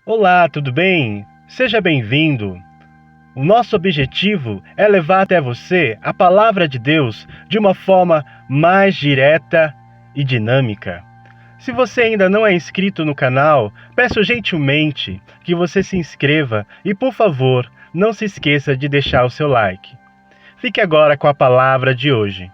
Olá, tudo bem? Seja bem-vindo. O nosso objetivo é levar até você a palavra de Deus de uma forma mais direta e dinâmica. Se você ainda não é inscrito no canal, peço gentilmente que você se inscreva e, por favor, não se esqueça de deixar o seu like. Fique agora com a palavra de hoje.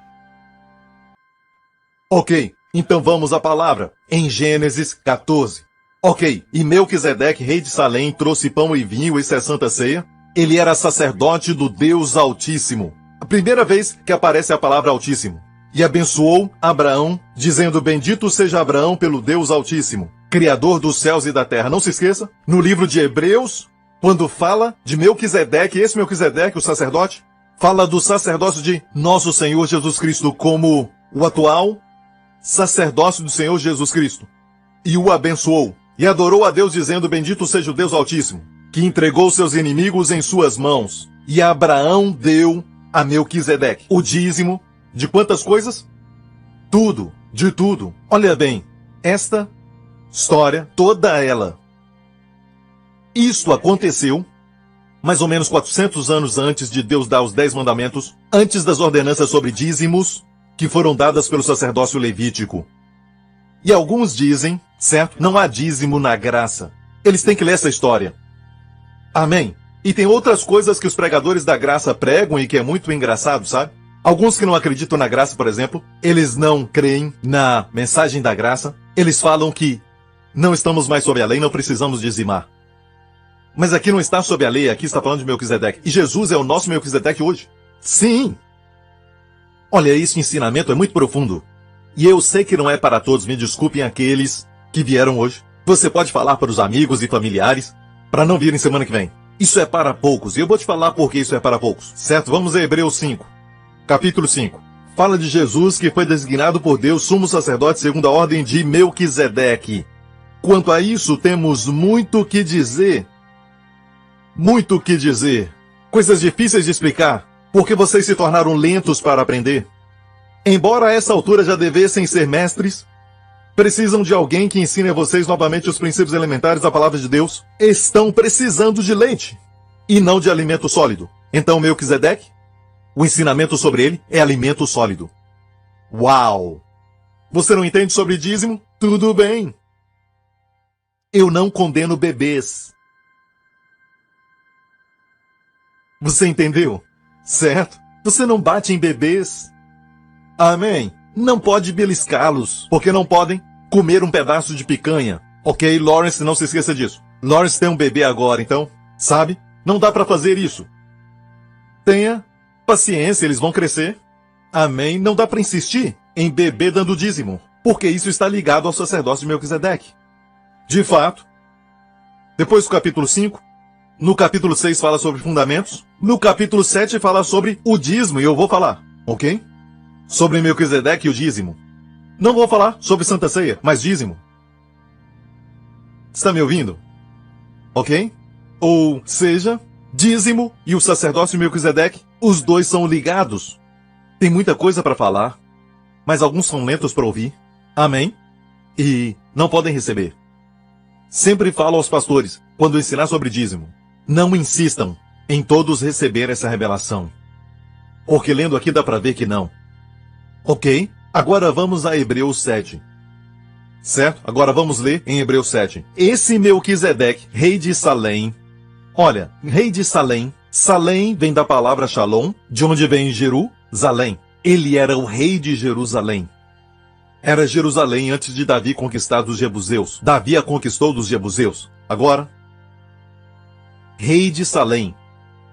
Ok, então vamos à palavra, em Gênesis 14. Ok, e Melquisedeque, rei de Salém, trouxe pão e vinho, isso é Santa Ceia. Ele era sacerdote do Deus Altíssimo. A primeira vez que aparece a palavra Altíssimo. E abençoou Abraão, dizendo: bendito seja Abraão pelo Deus Altíssimo, Criador dos céus e da terra. Não se esqueça, no livro de Hebreus, quando fala de Melquisedeque, esse Melquisedeque, o sacerdote, fala do sacerdócio de nosso Senhor Jesus Cristo como o atual sacerdócio do Senhor Jesus Cristo. E o abençoou. E adorou a Deus, dizendo: bendito seja o Deus Altíssimo, que entregou seus inimigos em suas mãos. E Abraão deu a Melquisedeque o dízimo de quantas coisas? Tudo, de tudo. Olha bem, esta história, toda ela, isto aconteceu mais ou menos 400 anos antes de Deus dar os 10 mandamentos, antes das ordenanças sobre dízimos, que foram dadas pelo sacerdócio levítico. E alguns dizem, certo? Não há dízimo na graça. Eles têm que ler essa história. Amém? E tem outras coisas que os pregadores da graça pregam e que é muito engraçado, sabe? Alguns que não acreditam na graça, por exemplo, eles não creem na mensagem da graça. Eles falam que não estamos mais sob a lei, não precisamos dizimar. Mas aqui não está sob a lei, aqui está falando de Melquisedeque. E Jesus é o nosso Melquisedeque hoje. Sim! Olha, esse ensinamento é muito profundo. E eu sei que não é para todos, me desculpem aqueles que vieram hoje. Você pode falar para os amigos e familiares para não virem semana que vem. Isso é para poucos, e eu vou te falar por que isso é para poucos. Certo? Vamos a Hebreus 5, capítulo 5. Fala de Jesus que foi designado por Deus sumo sacerdote segundo a ordem de Melquisedeque. Quanto a isso, temos muito o que dizer. Muito o que dizer. Coisas difíceis de explicar, porque vocês se tornaram lentos para aprender. Embora a essa altura já devessem ser mestres, precisam de alguém que ensine a vocês novamente os princípios elementares da palavra de Deus. Estão precisando de leite, e não de alimento sólido. Então Melquisedeque, o ensinamento sobre ele é alimento sólido. Uau! Você não entende sobre dízimo? Tudo bem. Eu não condeno bebês. Você entendeu? Certo? Você não bate em bebês. Amém? Não pode beliscá-los, porque não podem comer um pedaço de picanha. Ok, Lawrence, não se esqueça disso. Lawrence tem um bebê agora, então, sabe? Não dá para fazer isso. Tenha paciência, eles vão crescer. Amém? Não dá para insistir em bebê dando dízimo, porque isso está ligado ao sacerdócio de Melquisedeque. De fato, depois do capítulo 5, no capítulo 6 fala sobre fundamentos, no capítulo 7 fala sobre o dízimo, e eu vou falar, ok? Sobre Melquisedeque e o dízimo. Não vou falar sobre Santa Ceia, mas dízimo. Está me ouvindo? Ok? Ou seja, dízimo e o sacerdócio de Melquisedeque, os dois são ligados. Tem muita coisa para falar, mas alguns são lentos para ouvir. Amém? E não podem receber. Sempre falo aos pastores, quando ensinar sobre dízimo, não insistam em todos receber essa revelação. Porque lendo aqui dá para ver que não. Ok, agora vamos a Hebreus 7. Certo? Agora vamos ler em Hebreus 7. Esse Melquisedeque, rei de Salém. Olha, rei de Salém. Salém vem da palavra Shalom, de onde vem Jerusalém. Ele era o rei de Jerusalém. Era Jerusalém antes de Davi conquistar dos jebuseus. Davi a conquistou dos jebuseus. Agora, rei de Salém,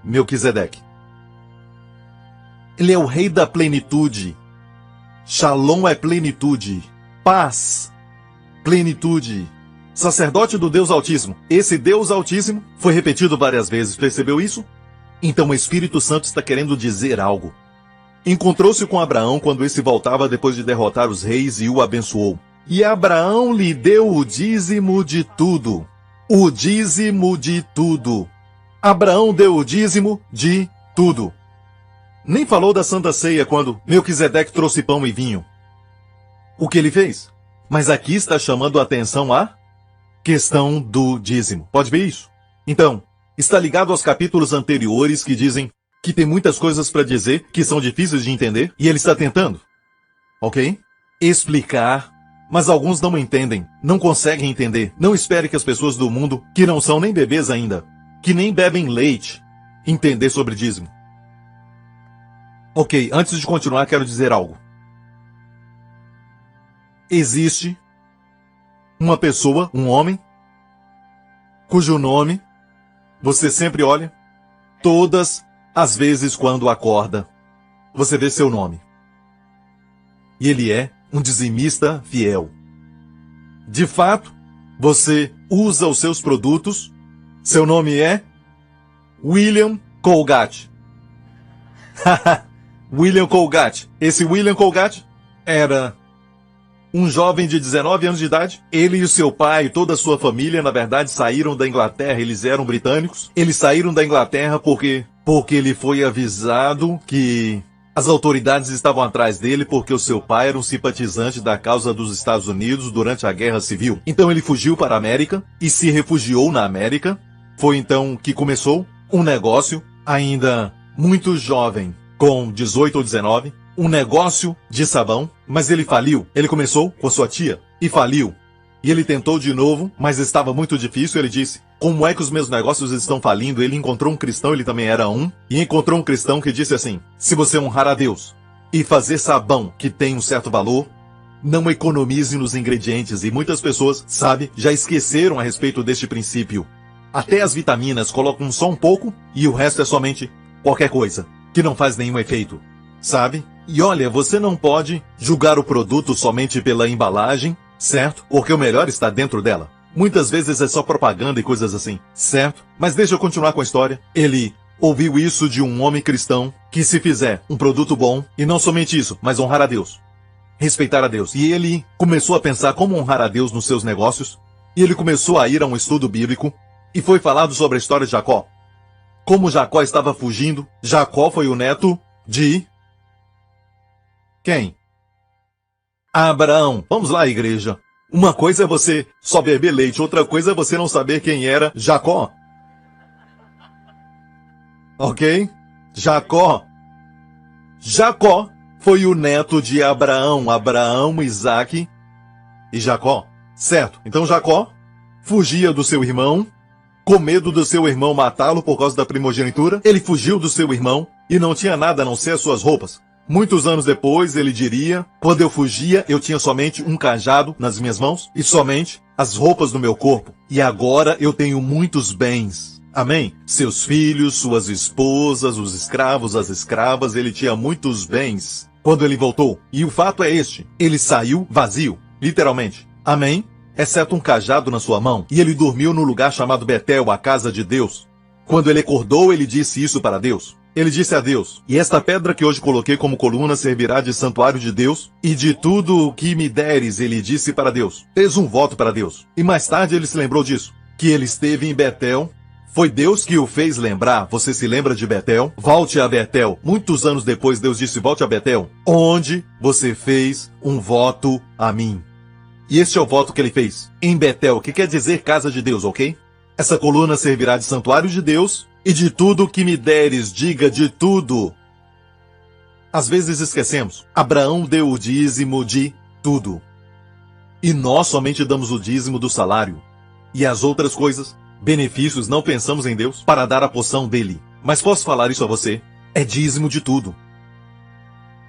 Melquisedeque. Ele é o rei da plenitude. Shalom é plenitude. Paz. Plenitude. Sacerdote do Deus Altíssimo. Esse Deus Altíssimo foi repetido várias vezes. Percebeu isso? Então o Espírito Santo está querendo dizer algo. Encontrou-se com Abraão quando esse voltava depois de derrotar os reis e o abençoou. E Abraão lhe deu o dízimo de tudo. O dízimo de tudo. Abraão deu o dízimo de tudo. Nem falou da Santa Ceia quando Melquisedeque trouxe pão e vinho. O que ele fez? Mas aqui está chamando a atenção a questão do dízimo. Pode ver isso? Então, está ligado aos capítulos anteriores que dizem que tem muitas coisas para dizer que são difíceis de entender, e ele está tentando, ok? Explicar, mas alguns não entendem, não conseguem entender. Não espere que as pessoas do mundo, que não são nem bebês ainda, que nem bebem leite, entender sobre dízimo. Ok, antes de continuar, quero dizer algo. Existe uma pessoa, um homem, cujo nome você sempre olha, todas as vezes quando acorda, você vê seu nome. E ele é um dizimista fiel. De fato, você usa os seus produtos, seu nome é William Colgate. William Colgate. Esse William Colgate era um jovem de 19 anos de idade. Ele e o seu pai e toda a sua família, na verdade, saíram da Inglaterra. Eles eram britânicos. Eles saíram da Inglaterra porque ele foi avisado que as autoridades estavam atrás dele porque o seu pai era um simpatizante da causa dos Estados Unidos durante a Guerra Civil. Então ele fugiu para a América e se refugiou na América. Foi então que começou um negócio, ainda muito jovem, com 18 ou 19, um negócio de sabão, mas ele faliu. Ele começou com a sua tia e faliu. E ele tentou de novo, mas estava muito difícil. Ele disse, como é que os meus negócios estão falindo? Ele encontrou um cristão, ele também era um, e encontrou um cristão que disse assim, se você honrar a Deus e fazer sabão que tem um certo valor, não economize nos ingredientes. E muitas pessoas, sabe, já esqueceram a respeito deste princípio. Até as vitaminas colocam só um pouco e o resto é somente qualquer coisa, que não faz nenhum efeito, sabe? E olha, você não pode julgar o produto somente pela embalagem, certo? Porque o melhor está dentro dela. Muitas vezes é só propaganda e coisas assim, certo? Mas deixa eu continuar com a história. Ele ouviu isso de um homem cristão que se fizer um produto bom, e não somente isso, mas honrar a Deus, respeitar a Deus. E ele começou a pensar como honrar a Deus nos seus negócios, e ele começou a ir a um estudo bíblico, e foi falado sobre a história de Jacó. Como Jacó estava fugindo. Jacó foi o neto de quem? Abraão. Vamos lá, igreja. Uma coisa é você só beber leite, outra coisa é você não saber quem era Jacó. Ok? Jacó. Jacó foi o neto de Abraão. Abraão, Isaque e Jacó. Certo. Então Jacó fugia do seu irmão, com medo do seu irmão matá-lo por causa da primogenitura. Ele fugiu do seu irmão e não tinha nada a não ser as suas roupas. Muitos anos depois, ele diria, quando eu fugia, eu tinha somente um cajado nas minhas mãos e somente as roupas do meu corpo. E agora eu tenho muitos bens. Amém? Seus filhos, suas esposas, os escravos, as escravas, ele tinha muitos bens quando ele voltou. E o fato é este, ele saiu vazio, literalmente. Amém? Exceto um cajado na sua mão. E ele dormiu no lugar chamado Betel, a casa de Deus. Quando ele acordou, ele disse isso para Deus. Ele disse a Deus, e esta pedra que hoje coloquei como coluna servirá de santuário de Deus, e de tudo o que me deres, ele disse para Deus. Fez um voto para Deus. E mais tarde ele se lembrou disso, que ele esteve em Betel. Foi Deus que o fez lembrar. Você se lembra de Betel? Volte a Betel. Muitos anos depois, Deus disse, volte a Betel, onde você fez um voto a mim. E este é o voto que ele fez. Em Betel, que quer dizer casa de Deus, ok? Essa coluna servirá de santuário de Deus, e de tudo que me deres, diga de tudo. Às vezes esquecemos. Abraão deu o dízimo de tudo. E nós somente damos o dízimo do salário. E as outras coisas, benefícios, não pensamos em Deus para dar a porção dele. Mas posso falar isso a você? É dízimo de tudo.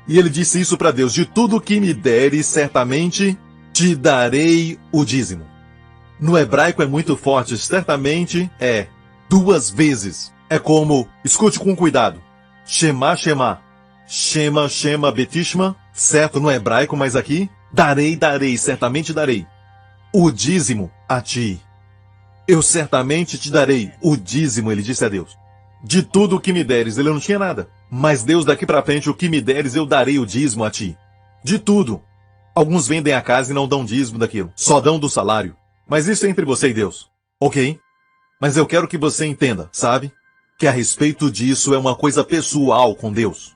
E ele disse isso para Deus, de tudo que me deres, certamente te darei o dízimo. No hebraico é muito forte, certamente é 2 vezes. É como, escute com cuidado, Shema, Shema, Shema, Shema, Betishma, certo no hebraico, mas aqui, darei, darei, certamente darei o dízimo a ti. Eu certamente te darei o dízimo, ele disse a Deus. De tudo o que me deres, ele não tinha nada. Mas Deus, daqui para frente, o que me deres, eu darei o dízimo a ti. De tudo. Alguns vendem a casa e não dão dízimo daquilo, só dão do salário. Mas isso é entre você e Deus, ok? Mas eu quero que você entenda, sabe? Que a respeito disso é uma coisa pessoal com Deus.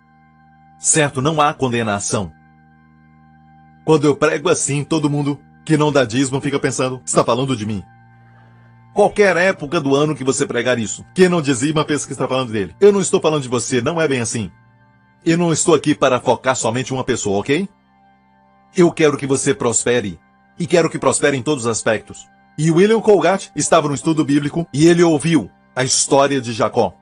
Certo? Não há condenação. Quando eu prego assim, todo mundo que não dá dízimo fica pensando, está falando de mim. Qualquer época do ano que você pregar isso. Quem não dizima pensa que está falando dele. Eu não estou falando de você, não é bem assim. Eu não estou aqui para focar somente em uma pessoa, ok? Eu quero que você prospere. E quero que prospere em todos os aspectos. E William Colgate estava no estudo bíblico e ele ouviu a história de Jacó.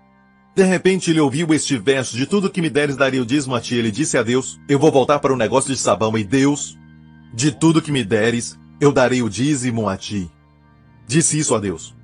De repente ele ouviu este verso: de tudo que me deres daria o dízimo a ti. Ele disse a Deus: eu vou voltar para o negócio de sabão. E Deus, de tudo que me deres, eu darei o dízimo a ti. Disse isso a Deus.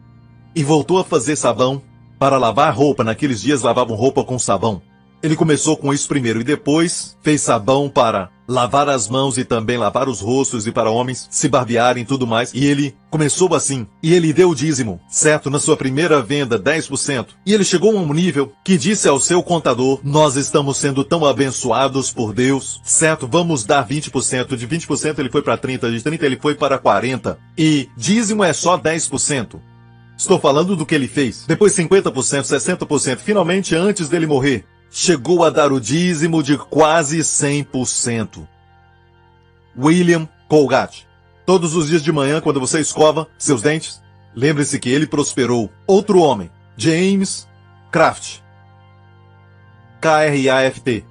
E voltou a fazer sabão para lavar roupa. Naqueles dias lavavam roupa com sabão. Ele começou com isso primeiro e depois fez sabão para lavar as mãos e também lavar os rostos e para homens se barbearem e tudo mais. E ele começou assim. E ele deu o dízimo, certo? Na sua primeira venda, 10%. E ele chegou a um nível que disse ao seu contador: nós estamos sendo tão abençoados por Deus, certo? Vamos dar 20%. De 20% ele foi para 30%, de 30% ele foi para 40%. E dízimo é só 10%. Estou falando do que ele fez. Depois 50%, 60%. Finalmente, antes dele morrer, chegou a dar o dízimo de quase 100%. William Colgate. Todos os dias de manhã, quando você escova seus dentes, lembre-se que ele prosperou. Outro homem, James Kraft. Kraft.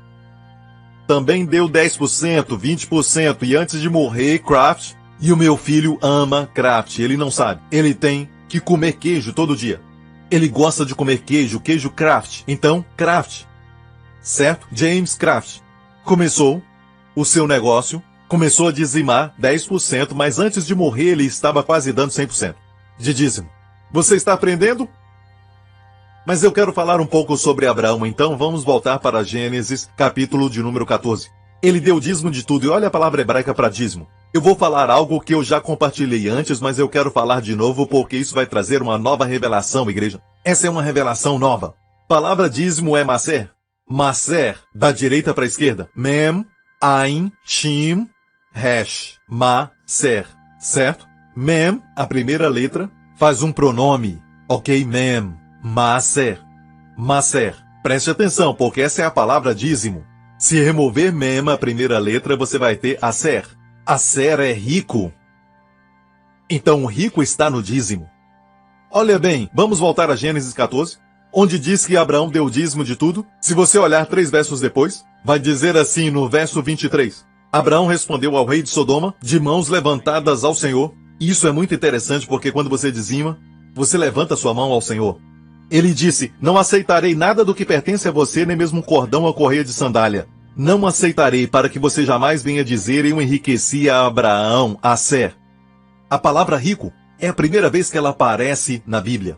Também deu 10%, 20%. E antes de morrer, Kraft, e o meu filho ama Kraft. Ele não sabe. Ele tem que comer queijo todo dia. Ele gosta de comer queijo Kraft. Então, Kraft, certo? James Kraft começou o seu negócio, começou a dizimar 10%, mas antes de morrer ele estava quase dando 100% de dízimo. Você está aprendendo? Mas eu quero falar um pouco sobre Abraão, então vamos voltar para Gênesis, capítulo de número 14. Ele deu dízimo de tudo, e olha a palavra hebraica para dízimo. Eu vou falar algo que eu já compartilhei antes, mas eu quero falar de novo porque isso vai trazer uma nova revelação, igreja. Essa é uma revelação nova. Palavra dízimo é maser. Maser, da direita para a esquerda. Mem, Ain, Shim, Resh. Maser, certo? Mem, a primeira letra, faz um pronome. Ok, Mem. Maser. Maser. Preste atenção, porque essa é a palavra dízimo. Se remover Mem, a primeira letra, você vai ter Aser. Aser é rico. Então o rico está no dízimo. Olha bem, vamos voltar a Gênesis 14, onde diz que Abraão deu o dízimo de tudo. Se você olhar 3 versos depois, vai dizer assim no verso 23. Abraão respondeu ao rei de Sodoma, de mãos levantadas ao Senhor. E isso é muito interessante porque quando você dizima, você levanta sua mão ao Senhor. Ele disse: não aceitarei nada do que pertence a você, nem mesmo um cordão ou correia de sandália. Não aceitarei, para que você jamais venha dizer: eu enriqueci a Abraão, Aser. A palavra rico é a primeira vez que ela aparece na Bíblia.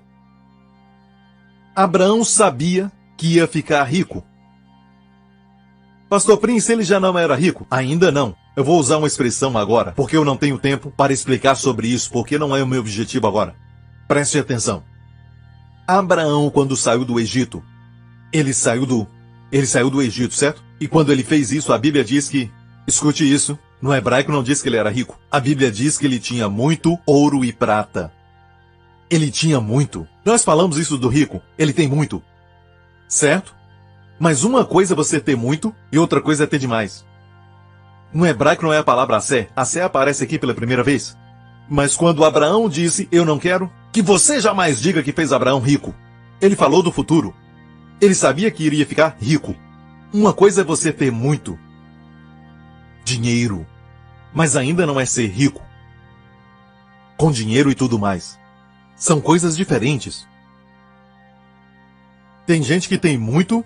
Abraão sabia que ia ficar rico. Pastor Prince, ele já não era rico? Ainda não. Eu vou usar uma expressão agora, porque eu não tenho tempo para explicar sobre isso, porque não é o meu objetivo agora. Preste atenção. Abraão, quando saiu do Egito, ele saiu do Egito, certo? E quando ele fez isso, a Bíblia diz que, escute isso, no hebraico não diz que ele era rico. A Bíblia diz que ele tinha muito ouro e prata. Ele tinha muito. Nós falamos isso do rico. Ele tem muito. Certo? Mas uma coisa é você ter muito e outra coisa é ter demais. No hebraico não é a palavra assé. Assé aparece aqui pela primeira vez. Mas quando Abraão disse: eu não quero que você jamais diga que fez Abraão rico. Ele falou do futuro. Ele sabia que iria ficar rico. Uma coisa é você ter muito dinheiro, mas ainda não é ser rico. Com dinheiro e tudo mais. São coisas diferentes. Tem gente que tem muito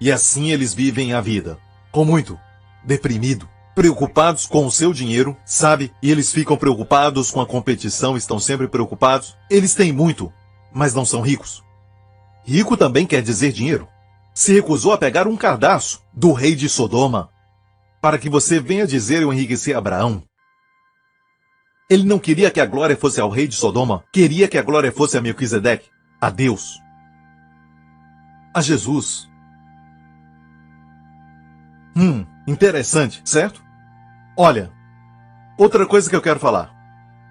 e assim eles vivem a vida. Com muito. Deprimido. Preocupados com o seu dinheiro, sabe? E eles ficam preocupados com a competição, estão sempre preocupados. Eles têm muito, mas não são ricos. Rico também quer dizer dinheiro. Se recusou a pegar um cardaço do rei de Sodoma, para que você venha dizer: eu enriqueci Abraão. Ele não queria que a glória fosse ao rei de Sodoma, queria que a glória fosse a Melquisedeque, a Deus, a Jesus. Interessante, certo? Olha, outra coisa que eu quero falar.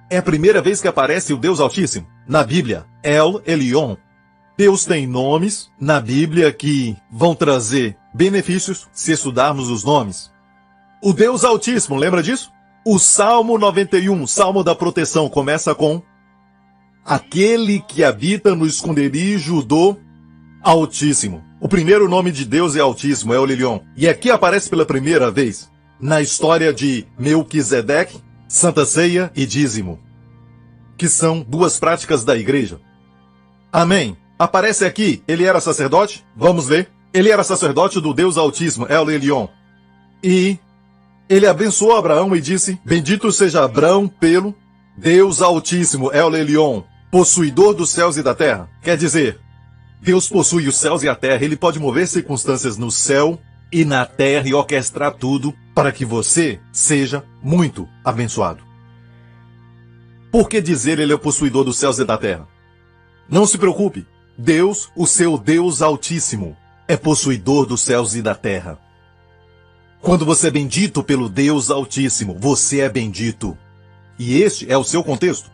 É a primeira vez que aparece o Deus Altíssimo na Bíblia, El Elyon. Deus tem nomes na Bíblia que vão trazer benefícios se estudarmos os nomes. O Deus Altíssimo, lembra disso? O Salmo 91, Salmo da proteção, começa com aquele que habita no esconderijo do Altíssimo. O primeiro nome de Deus é Altíssimo, é o Elyon. E aqui aparece pela primeira vez na história de Melquisedeque, Santa Ceia e Dízimo, que são duas práticas da igreja. Amém. Aparece aqui, ele era sacerdote? Vamos ver. Ele era sacerdote do Deus Altíssimo, El Elyon. E ele abençoou Abraão e disse: bendito seja Abraão pelo Deus Altíssimo, El Elyon, possuidor dos céus e da terra. Quer dizer, Deus possui os céus e a terra, ele pode mover circunstâncias no céu e na terra e orquestrar tudo para que você seja muito abençoado. Por que dizer ele é o possuidor dos céus e da terra? Não se preocupe, Deus, o seu Deus Altíssimo, é possuidor dos céus e da terra. Quando você é bendito pelo Deus Altíssimo, você é bendito. E este é o seu contexto.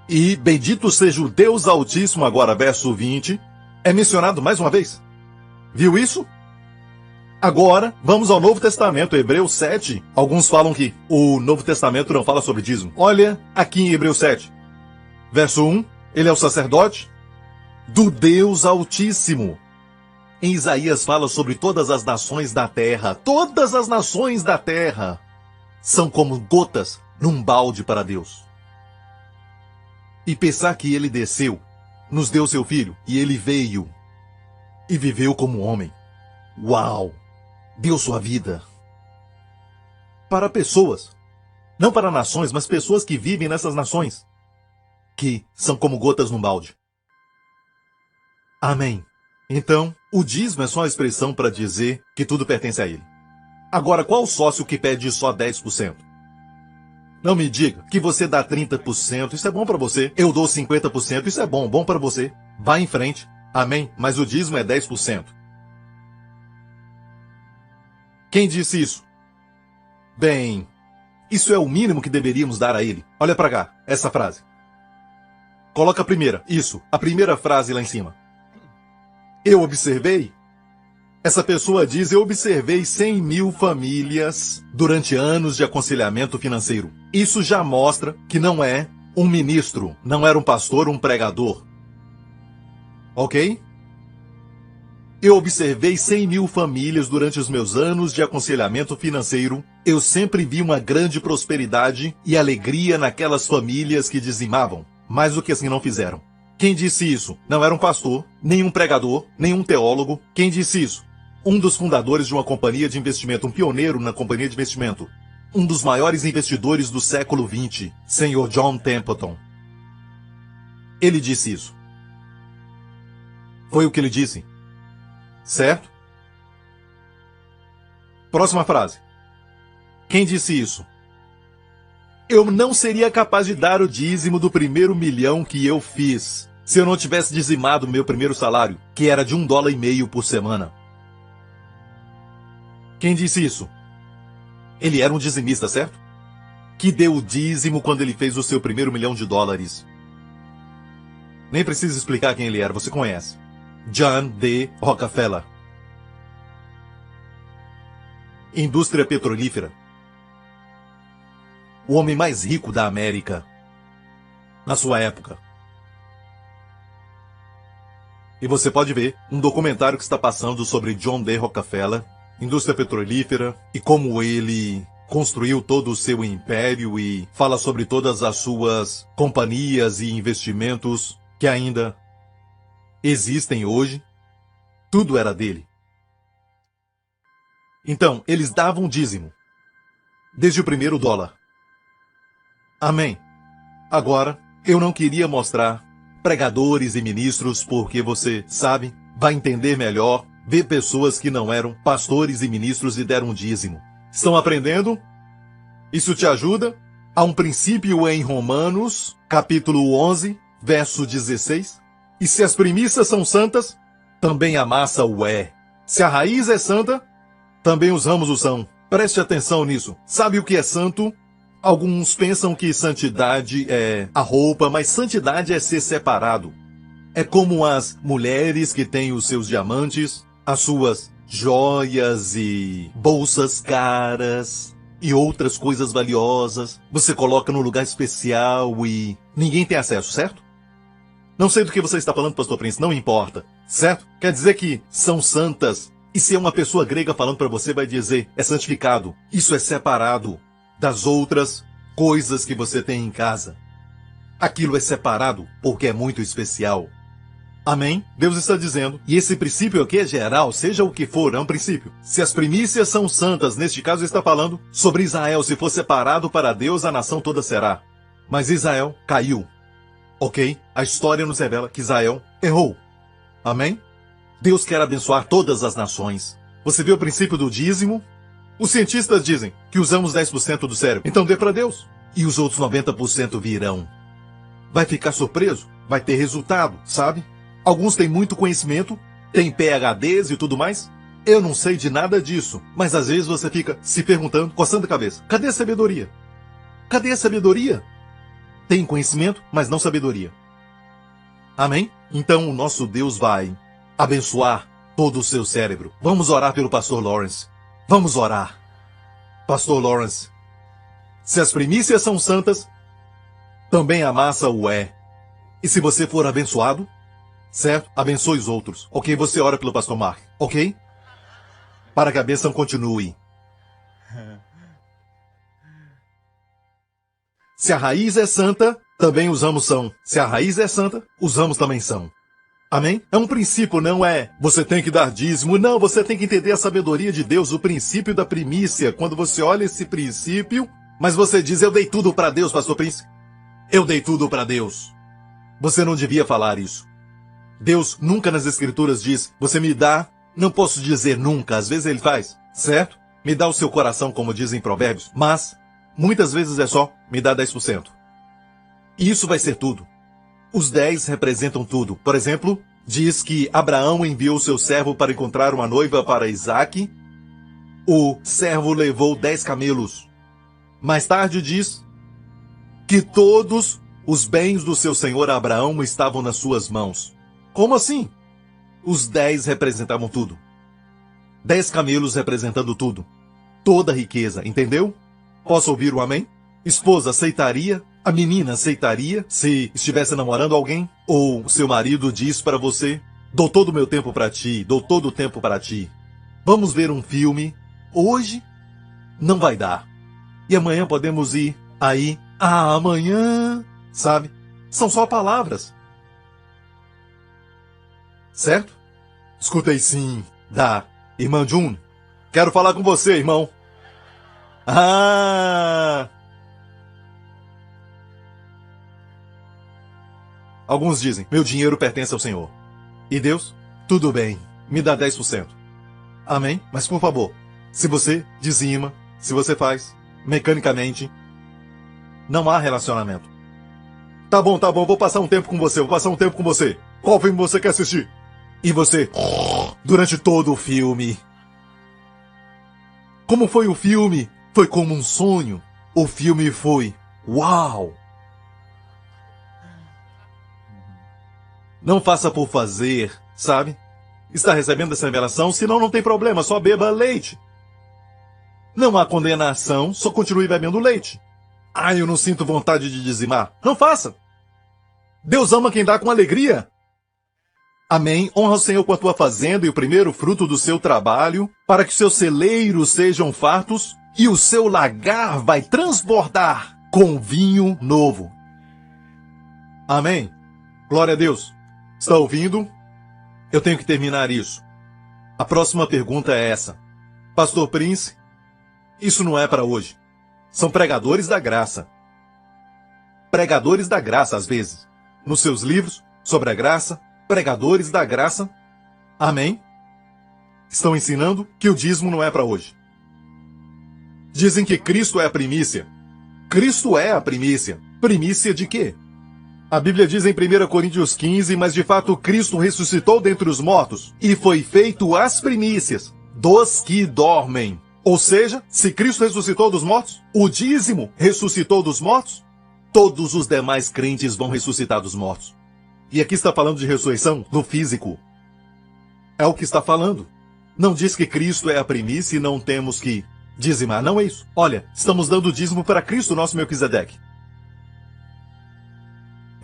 E bendito seja o Deus Altíssimo, agora verso 20, é mencionado mais uma vez. Viu isso? Agora, vamos ao Novo Testamento, Hebreus 7. Alguns falam que o Novo Testamento não fala sobre dízimo. Olha aqui em Hebreus 7. Verso 1, ele é o sacerdote do Deus Altíssimo. Em Isaías fala sobre todas as nações da terra. Todas as nações da terra são como gotas num balde para Deus. E pensar que ele desceu, nos deu seu filho, e ele veio e viveu como homem. Uau! Deu sua vida para pessoas, não para nações, mas pessoas que vivem nessas nações, que são como gotas num balde. Amém. Então, o dízimo é só a expressão para dizer que tudo pertence a ele. Agora, qual sócio que pede só 10%? Não me diga que você dá 30%, isso é bom para você. Eu dou 50%, isso é bom para você. Vá em frente. Amém. Mas o dízimo é 10%. Quem disse isso? Bem, isso é o mínimo que deveríamos dar a ele. Olha para cá, essa frase. Coloca a primeira, isso, a primeira frase lá em cima. Eu observei. Essa pessoa diz: eu observei 100.000 famílias durante anos de aconselhamento financeiro. Isso já mostra que não é um ministro, não era um pastor, um pregador. Ok? Eu observei 100.000 famílias durante os meus anos de aconselhamento financeiro. Eu sempre vi uma grande prosperidade e alegria naquelas famílias que dizimavam, mais do que assim não fizeram. Quem disse isso? Não era um pastor, nem um pregador, nem um teólogo. Quem disse isso? Um dos fundadores de uma companhia de investimento, um pioneiro na companhia de investimento. Um dos maiores investidores do século XX, Sr. John Templeton. Ele disse isso. Foi o que ele disse. Certo? Próxima frase. Quem disse isso? Eu não seria capaz de dar o dízimo do primeiro milhão que eu fiz se eu não tivesse dizimado meu primeiro salário, que era de $1,50 por semana. Quem disse isso? Ele era um dizimista, certo? Que deu o dízimo quando ele fez o seu primeiro $1 milhão. Nem precisa explicar quem ele era, você conhece. John D. Rockefeller. Indústria petrolífera. O homem mais rico da América na sua época. E você pode ver um documentário que está passando sobre John D. Rockefeller, indústria petrolífera, e como ele construiu todo o seu império, e fala sobre todas as suas companhias e investimentos que ainda existem hoje. Tudo era dele. Então, eles davam dízimo desde o primeiro dólar. Amém. Agora, eu não queria mostrar pregadores e ministros porque você, sabe, vai entender melhor ver pessoas que não eram pastores e ministros e deram dízimo. Estão aprendendo? Isso te ajuda? Há um princípio em Romanos, capítulo 11, verso 16. E se as primícias são santas, também a massa o é. Se a raiz é santa, também os ramos o são. Preste atenção nisso. Sabe o que é santo? Alguns pensam que santidade é a roupa, mas santidade é ser separado. É como as mulheres que têm os seus diamantes, as suas joias e bolsas caras e outras coisas valiosas. Você coloca num lugar especial e ninguém tem acesso, certo? Não sei do que você está falando, pastor Prince, não importa, certo? Quer dizer que são santas. E se é uma pessoa grega falando para você, vai dizer, é santificado. Isso é separado das outras coisas que você tem em casa. Aquilo é separado porque é muito especial. Amém? Deus está dizendo, e esse princípio aqui é geral, seja o que for, é um princípio. Se as primícias são santas, neste caso está falando sobre Israel, se for separado para Deus, a nação toda será. Mas Israel caiu. Ok? A história nos revela que Israel errou. Amém? Deus quer abençoar todas as nações. Você vê o princípio do dízimo? Os cientistas dizem que usamos 10% do cérebro. Então dê para Deus. E os outros 90% virão. Vai ficar surpreso? Vai ter resultado, sabe? Alguns têm muito conhecimento, têm PhDs e tudo mais. Eu não sei de nada disso. Mas às vezes você fica se perguntando, coçando a cabeça. Cadê a sabedoria? Cadê a sabedoria? Tem conhecimento, mas não sabedoria. Amém? Então o nosso Deus vai abençoar todo o seu cérebro. Vamos orar pelo pastor Lawrence. Vamos orar. Pastor Lawrence, se as primícias são santas, também a massa o é. E se você for abençoado, certo? Abençoe os outros. Ok? Você ora pelo pastor Mark. Ok? Para que a bênção continue. Se a raiz é santa, também usamos são. Se a raiz é santa, usamos também são. Amém? É um princípio, não é você tem que dar dízimo. Não, você tem que entender a sabedoria de Deus, o princípio da primícia. Quando você olha esse princípio, mas você diz, eu dei tudo para Deus, pastor Prince. Eu dei tudo para Deus. Você não devia falar isso. Deus nunca nas escrituras diz, você me dá, não posso dizer nunca, às vezes ele faz, certo? Me dá o seu coração, como dizem Provérbios, mas muitas vezes é só, me dá 10%. E isso vai ser tudo. Os 10 representam tudo. Por exemplo, diz que Abraão enviou seu servo para encontrar uma noiva para Isaque. O servo levou 10 camelos. Mais tarde diz que todos os bens do seu senhor Abraão estavam nas suas mãos. Como assim? Os 10 representavam tudo. 10 camelos representando tudo. Toda a riqueza, entendeu? Posso ouvir o amém? Esposa aceitaria? A menina aceitaria se estivesse namorando alguém? Ou seu marido diz para você, dou todo o meu tempo para ti, dou todo o tempo para ti. Vamos ver um filme. Hoje não vai dar. E amanhã podemos ir aí. Ah, amanhã, sabe? São só palavras. Certo? Escutei sim, da irmã June. Quero falar com você, irmão. Ah! Alguns dizem, meu dinheiro pertence ao Senhor. E Deus? Tudo bem, me dá 10%. Amém? Mas por favor, se você dizima, se você faz, mecanicamente, não há relacionamento. Tá bom, vou passar um tempo com você, Qual filme você quer assistir? E você, durante todo o filme. Como foi o filme? Foi como um sonho. O filme foi, uau! Não faça por fazer, sabe? Está recebendo essa revelação? Senão não tem problema, só beba leite. Não há condenação, só continue bebendo leite. Ah, eu não sinto vontade de dizimar. Não faça. Deus ama quem dá com alegria. Amém. Honra o Senhor com a tua fazenda e o primeiro fruto do seu trabalho, para que seus celeiros sejam fartos e o seu lagar vai transbordar com vinho novo. Amém. Glória a Deus. Está ouvindo? Eu tenho que terminar isso. A próxima pergunta é essa. Pastor Prince, isso não é para hoje. São pregadores da graça. Pregadores da graça, às vezes. Nos seus livros sobre a graça, pregadores da graça. Amém? Estão ensinando que o dízimo não é para hoje. Dizem que Cristo é a primícia. Cristo é a primícia. Primícia de quê? A Bíblia diz em 1 Coríntios 15, mas de fato Cristo ressuscitou dentre os mortos e foi feito as primícias dos que dormem. Ou seja, se Cristo ressuscitou dos mortos, o dízimo ressuscitou dos mortos, todos os demais crentes vão ressuscitar dos mortos. E aqui está falando de ressurreição no físico. É o que está falando. Não diz que Cristo é a primícia e não temos que dizimar. Não é isso. Olha, estamos dando dízimo para Cristo, nosso Melquisedeque.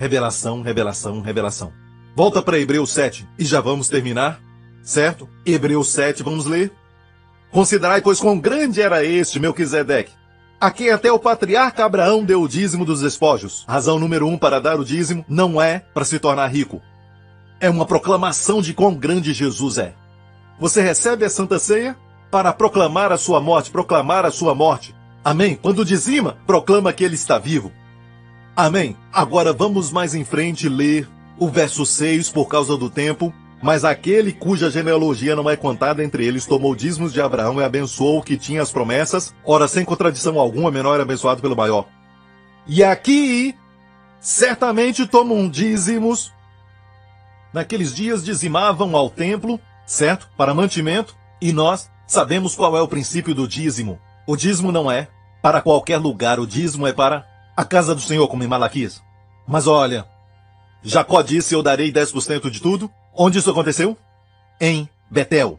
Revelação, revelação, revelação. Volta para Hebreus 7 e já vamos terminar, certo? Hebreus 7, vamos ler. Considerai, pois, quão grande era este Melquisedeque, a quem até o patriarca Abraão deu o dízimo dos despojos. Razão número 1 para dar o dízimo não é para se tornar rico. É uma proclamação de quão grande Jesus é. Você recebe a Santa Ceia para proclamar a sua morte, proclamar a sua morte. Amém? Quando dizima, proclama que ele está vivo. Amém? Agora vamos mais em frente ler o verso 6 por causa do tempo. Mas aquele cuja genealogia não é contada entre eles tomou dízimos de Abraão e abençoou o que tinha as promessas. Ora, sem contradição alguma, menor é abençoado pelo maior. E aqui, certamente tomam dízimos. Naqueles dias dizimavam ao templo, certo? Para mantimento. E nós sabemos qual é o princípio do dízimo. O dízimo não é para qualquer lugar, o dízimo é para a casa do Senhor, como em Malaquias. Mas olha, Jacó disse, eu darei 10% de tudo. Onde isso aconteceu? Em Betel.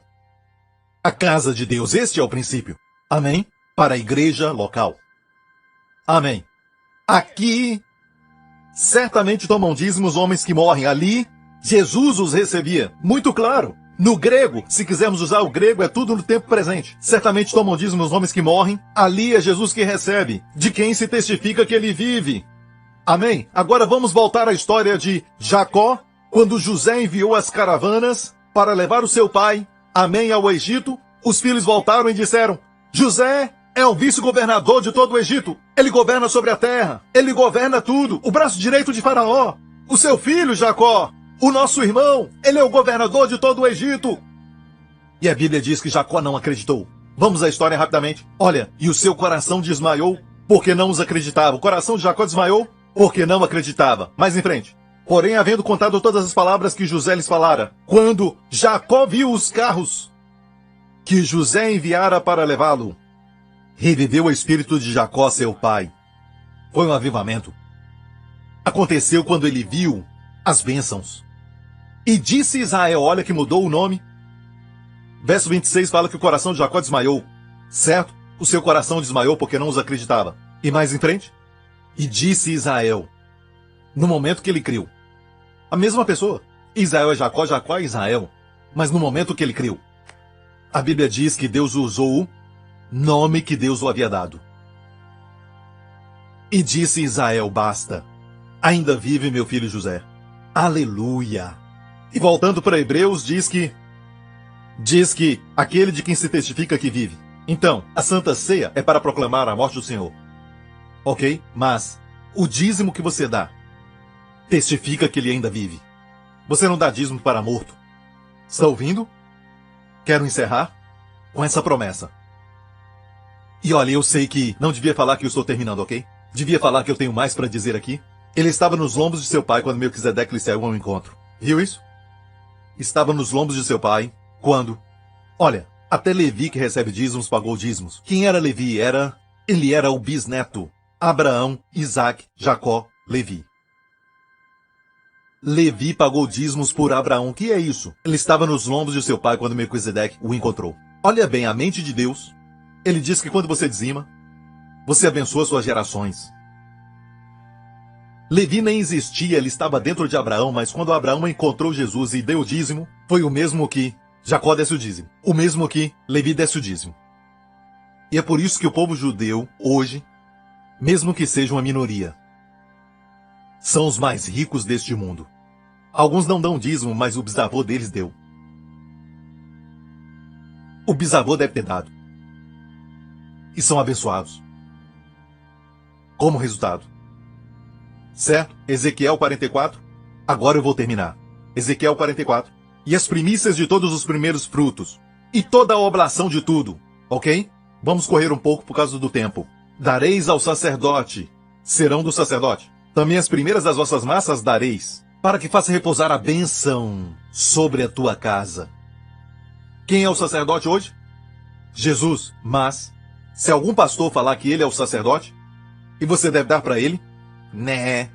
A casa de Deus, este é o princípio. Amém? Para a igreja local. Amém. Aqui, certamente tomam dízimos homens que morrem. Ali, Jesus os recebia. Muito claro. No grego, se quisermos usar o grego, é tudo no tempo presente. Certamente tomam dízimos homens que morrem. Ali é Jesus que recebe, de quem se testifica que ele vive. Amém? Agora vamos voltar à história de Jacó, quando José enviou as caravanas para levar o seu pai, Amém, ao Egito. Os filhos voltaram e disseram, José é o vice-governador de todo o Egito. Ele governa sobre a terra. Ele governa tudo. O braço direito de Faraó. O seu filho, Jacó, o nosso irmão, ele é o governador de todo o Egito. E a Bíblia diz que Jacó não acreditou. Vamos à história rapidamente. Olha, e o seu coração desmaiou porque não os acreditava. O coração de Jacó desmaiou porque não acreditava. Mais em frente. Porém, havendo contado todas as palavras que José lhes falara, quando Jacó viu os carros que José enviara para levá-lo, reviveu o espírito de Jacó, seu pai. Foi um avivamento. Aconteceu quando ele viu as bênçãos. E disse Israel, olha que mudou o nome. Verso 26 fala que o coração de Jacó desmaiou. Certo? O seu coração desmaiou porque não os acreditava. E mais em frente? E disse Israel, no momento que ele criou. A mesma pessoa. Israel é Jacó, Jacó é Israel. Mas no momento que ele criou. A Bíblia diz que Deus usou o nome que Deus o havia dado. E disse Israel, basta. Ainda vive meu filho José. Aleluia. E voltando para Hebreus, diz que aquele de quem se testifica que vive. Então, a Santa Ceia é para proclamar a morte do Senhor. Ok? Mas o dízimo que você dá testifica que ele ainda vive. Você não dá dízimo para morto. Está ouvindo? Quero encerrar com essa promessa. E olha, eu sei que não devia falar que eu estou terminando, ok? Devia falar que eu tenho mais para dizer aqui. Ele estava nos lombos de seu pai quando Melquisedeque lhe saiu ao encontro. Viu isso? Estava nos lombos de seu pai quando... Olha, até Levi que recebe dízimos pagou dízimos. Quem era Levi? Ele era o bisneto. Abraão, Isaac, Jacó, Levi. Levi pagou dízimos por Abraão. O que é isso? Ele estava nos lombos de seu pai quando Melquisedeque o encontrou. Olha bem, a mente de Deus. Ele diz que quando você dizima, você abençoa suas gerações. Levi nem existia, ele estava dentro de Abraão, mas quando Abraão encontrou Jesus e deu o dízimo, foi o mesmo que Jacó desse o dízimo. O mesmo que Levi desse o dízimo. E é por isso que o povo judeu, hoje, mesmo que seja uma minoria, são os mais ricos deste mundo. Alguns não dão dízimo, mas o bisavô deles deu. O bisavô deve ter dado. E são abençoados. Como resultado. Certo? Ezequiel 44. Agora eu vou terminar. Ezequiel 44. E as primícias de todos os primeiros frutos. E toda a oblação de tudo. Ok? Vamos correr um pouco por causa do tempo. Dareis ao sacerdote. Serão do sacerdote. Também as primeiras das vossas massas dareis. Para que faça repousar a bênção sobre a tua casa. Quem é o sacerdote hoje? Jesus. Mas, se algum pastor falar que ele é o sacerdote, e você deve dar para ele, né?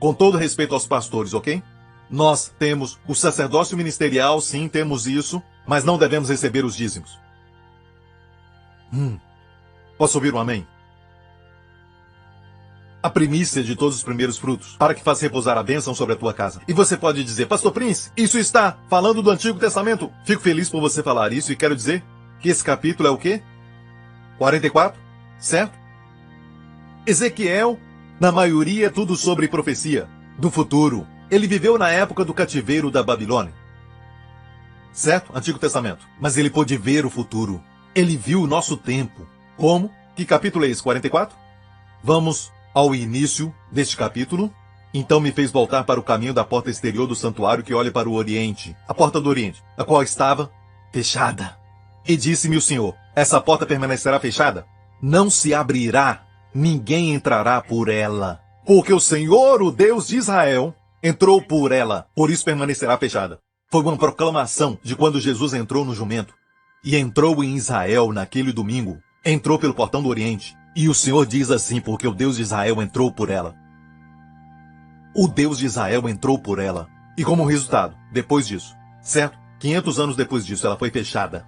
Com todo respeito aos pastores, ok? Nós temos o sacerdócio ministerial, sim, temos isso, mas não devemos receber os dízimos. Posso ouvir um amém? a primícia de todos os primeiros frutos, para que faça repousar a bênção sobre a tua casa. E você pode dizer, Pastor Prince, isso está falando do Antigo Testamento. Fico feliz por você falar isso e quero dizer que esse capítulo é o quê? 44, certo? Ezequiel, na maioria, é tudo sobre profecia do futuro. Ele viveu na época do cativeiro da Babilônia, certo? Antigo Testamento. Mas ele pôde ver o futuro. Ele viu o nosso tempo. Como? Que capítulo é esse? 44? Vamos ao início deste capítulo. Então me fez voltar para o caminho da porta exterior do santuário que olha para o oriente, a porta do oriente, a qual estava fechada. E disse-me o Senhor, essa porta permanecerá fechada? Não se abrirá, ninguém entrará por ela. Porque o Senhor, o Deus de Israel, entrou por ela, por isso permanecerá fechada. Foi uma proclamação de quando Jesus entrou no jumento. E entrou em Israel naquele domingo. Entrou pelo portão do oriente. E o Senhor diz assim, porque o Deus de Israel entrou por ela. O Deus de Israel entrou por ela. E como resultado, depois disso, certo? 500 anos depois disso, ela foi fechada.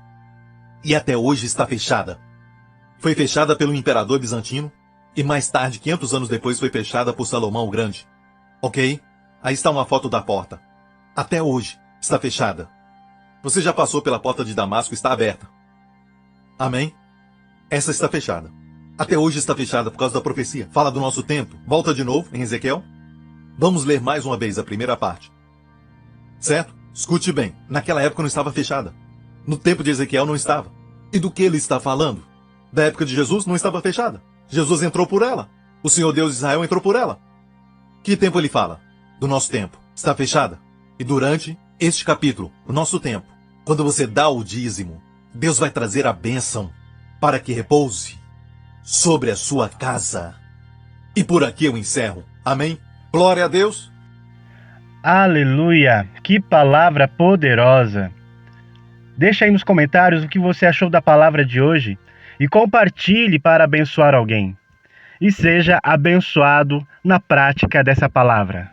E até hoje está fechada. Foi fechada pelo imperador bizantino. E mais tarde, 500 anos depois, foi fechada por Salomão o Grande. Ok? Aí está uma foto da porta. Até hoje, está fechada. Você já passou pela porta de Damasco, está aberta. Amém? Essa está fechada. Até hoje está fechada por causa da profecia. Fala do nosso tempo. Volta de novo em Ezequiel. Vamos ler mais uma vez a primeira parte. Certo? Escute bem. Naquela época não estava fechada. No tempo de Ezequiel não estava. E do que ele está falando? Da época de Jesus não estava fechada. Jesus entrou por ela. O Senhor Deus de Israel entrou por ela. Que tempo ele fala? Do nosso tempo. Está fechada. E durante este capítulo, o nosso tempo, quando você dá o dízimo, Deus vai trazer a bênção para que repouse sobre a sua casa. E por aqui eu encerro. Amém? Glória a Deus. Aleluia! Que palavra poderosa! Deixa aí nos comentários o que você achou da palavra de hoje e compartilhe para abençoar alguém. E seja abençoado na prática dessa palavra.